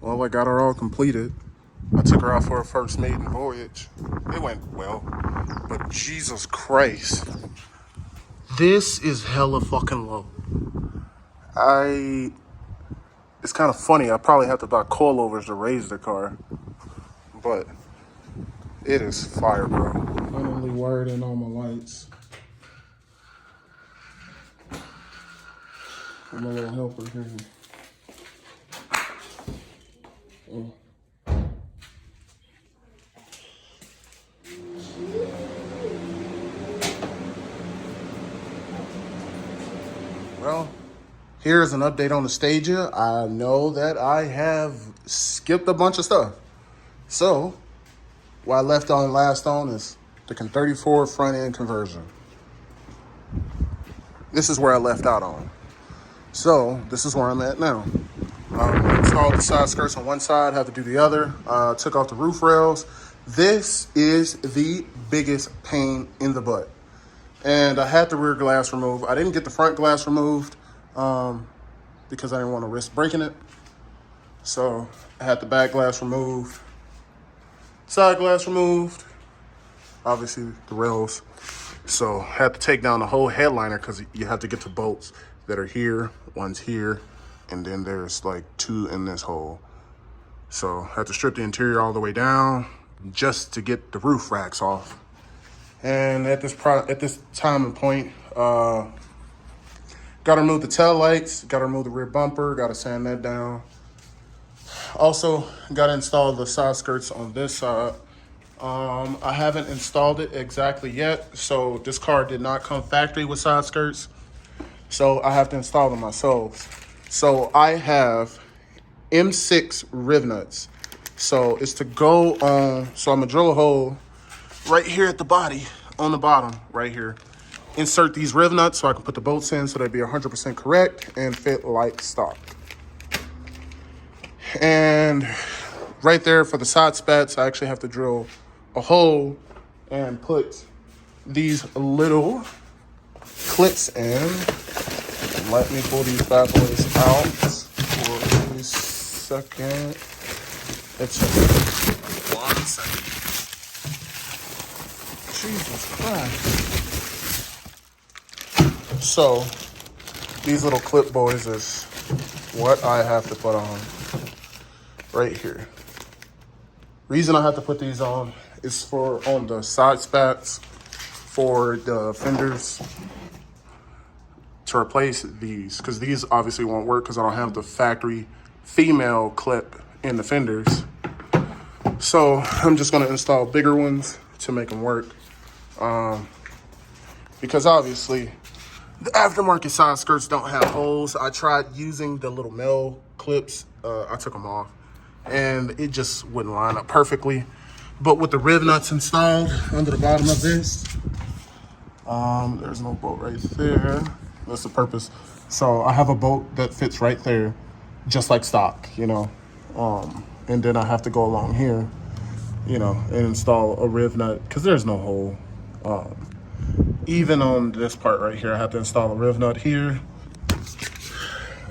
Well, I got her all completed. I took her out for her first maiden voyage. It went well, but Jesus Christ, this is hella fucking low. It's kind of funny. I probably have to buy coilovers to raise the car, but it is fire, bro. I only wired in all my lights. I'm a little helper here. Oh. Well, here's an update on the Stagea. I know that I have skipped a bunch of stuff. So, what I left on last on is the 34 front end conversion. This is where I left out on. So, this is where I'm at now. Installed the side skirts on one side, have to do the other. Took off the roof rails. This is the biggest pain in the butt. And I had the rear glass removed. I didn't get the front glass removed because I didn't want to risk breaking it. So I had the back glass removed, side glass removed, obviously the rails. So I had to take down the whole headliner because you have to get to bolts that are here, one's here, and then there's like two in this hole. So I had to strip the interior all the way down just to get the roof racks off. And at this time and point, got to remove the tail lights, got to remove the rear bumper, got to sand that down. Also, got to install the side skirts on this side. I haven't installed it exactly yet, so this car did not come factory with side skirts, so I have to install them myself. So I have M6 riv nuts. So it's to go on, so I'm gonna drill a hole right here at the body, on the bottom, right here. Insert these riv nuts so I can put the bolts in so they'd be 100% correct and fit like stock. And right there for the side spats, I actually have to drill a hole and put these little clips in. Let me pull these bad boys out for a second. It's just 1 second. Jesus Christ. So these little clip boys is what I have to put on right here. Reason I have to put these on is for on the side spats for the fenders to replace these, because these obviously won't work because I don't have the factory female clip in the fenders. So I'm just going to install bigger ones to make them work, because obviously the aftermarket side skirts don't have holes. I tried using the little male clips. I took them off and it just wouldn't line up perfectly. But with the riv nuts installed under the bottom of this, there's no bolt right there. That's the purpose. So I have a bolt that fits right there, just like stock, you know. And then I have to go along here, you know, and install a riv nut because there's no hole. Even on this part right here, I have to install a riv nut here.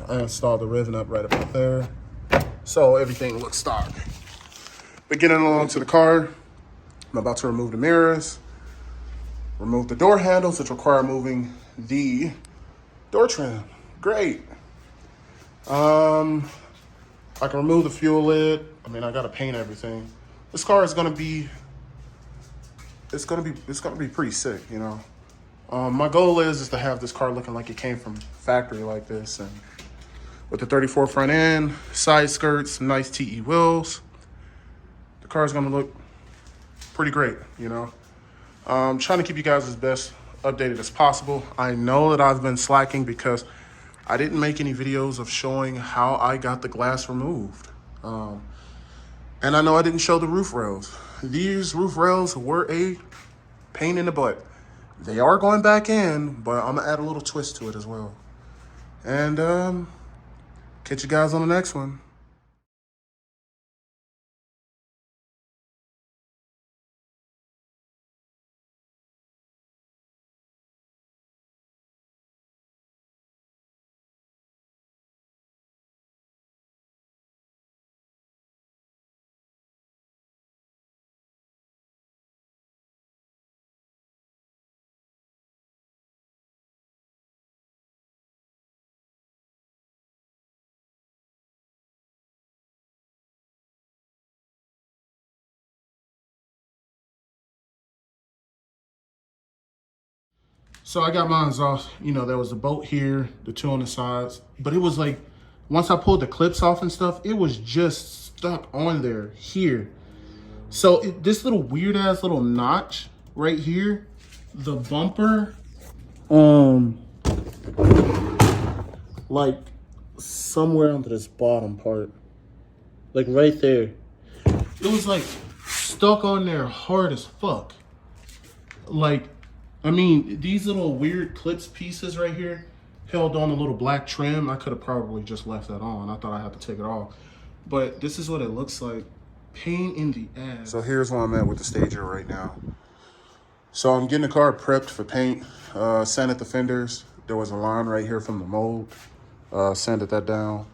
I installed the riv nut right about there, so everything looks stock. But getting along to the car, I'm about to remove the mirrors, remove the door handles, which require moving the door trim. Great. I can remove the fuel lid. I mean, I gotta paint everything. This car is gonna be, it's gonna be pretty sick, you know. My goal is to have this car looking like it came from factory like this, and with the 34 front end, side skirts, nice TE wheels, the car is gonna look pretty great, you know. Trying to keep you guys as best updated as possible. I know that I've been slacking because I didn't make any videos of showing how I got the glass removed. And I know I didn't show the roof rails. These roof rails were a pain in the butt. They are going back in, but I'm gonna add a little twist to it as well. And catch you guys on the next one. So I got mine off. You know, there was a bolt here, the two on the sides. But it was like, once I pulled the clips off and stuff, it was just stuck on there here. So this little weird ass little notch right here, the bumper, like somewhere under this bottom part, like right there, it was like stuck on there hard as fuck. Like, I mean, these little weird clips pieces right here held on a little black trim. I could have probably just left that on. I thought I had to take it off. But this is what it looks like. Pain in the ass. So here's where I'm at with the Stagea right now. So I'm getting the car prepped for paint. Sanded the fenders. There was a line right here from the mold. Sanded that down.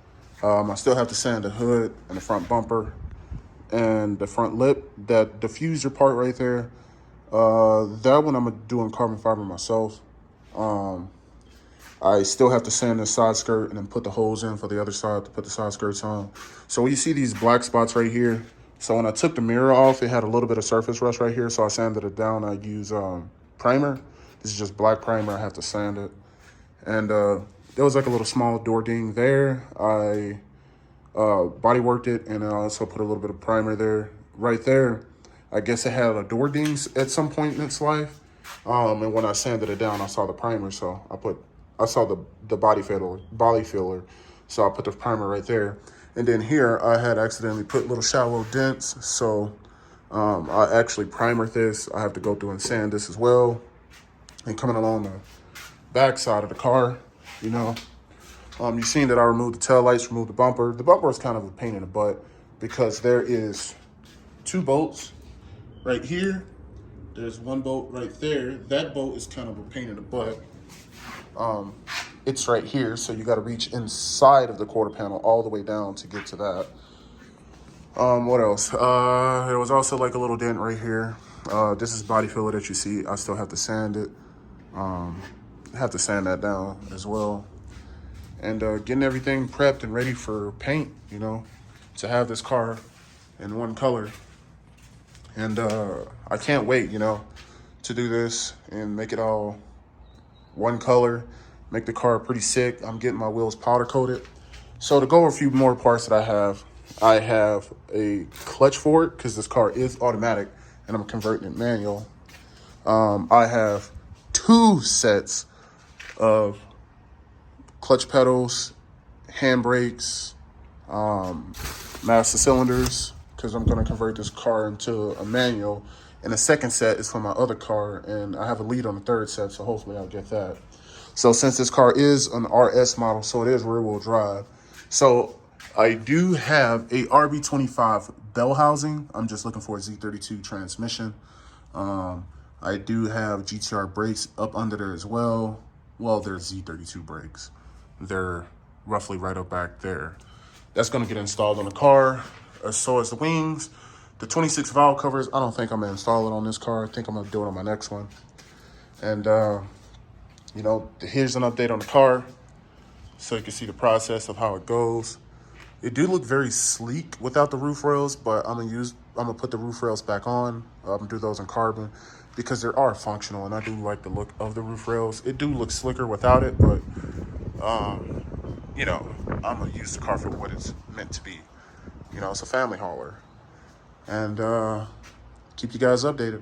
I still have to sand the hood and the front bumper and the front lip. That diffuser part right there. That one I'm doing carbon fiber myself. I still have to sand the side skirt and then put the holes in for the other side to put the side skirts on. So when you see these black spots right here, so when I took the mirror off, it had a little bit of surface rust right here. So I sanded it down. I use primer. This is just black primer. I have to sand it. And there was like a little small door ding there. I body worked it, and I also put a little bit of primer there. Right there, I guess it had a door ding at some point in its life. And when I sanded it down, I saw the primer. So I saw the body filler. So I put the primer right there. And then here, I had accidentally put little shallow dents. So I actually primered this. I have to go through and sand this as well. And coming along the back side of the car, you know, you've seen that I removed the tail lights, removed the bumper. The bumper is kind of a pain in the butt because there is 2 bolts right here. There's 1 bolt right there. That bolt is kind of a pain in the butt. It's right here, so you got to reach inside of the quarter panel all the way down to get to that. What else? There was also like a little dent right here. This is body filler that you see. I still have to sand it. I have to sand that down as well. And getting everything prepped and ready for paint, you know, to have this car in one color. And I can't wait, you know, to do this and make it all one color, make the car pretty sick. I'm getting my wheels powder coated. So to go over a few more parts that I have a clutch for it because this car is automatic and I'm converting it manual. I have 2 sets of clutch pedals, handbrakes, master cylinders, because I'm going to convert this car into a manual. And the second set is for my other car, and I have a lead on the 3rd set, so hopefully I'll get that. So since this car is an RS model, so it is rear-wheel drive. So I do have a RB25 bell housing. I'm just looking for a Z32 transmission. I do have GTR brakes up under there as well. Well, they're Z32 brakes. They're roughly right up back there. That's going to get installed on the car. So as the wings, the 26 valve covers, I don't think I'm going to install it on this car. I think I'm going to do it on my next one. And, you know, here's an update on the car so you can see the process of how it goes. It do look very sleek without the roof rails, but I'm going to put the roof rails back on. I'm going to do those in carbon because they are functional, and I do like the look of the roof rails. It do look slicker without it, but, you know, I'm going to use the car for what it's meant to be. You know, it's a family hauler. And keep you guys updated.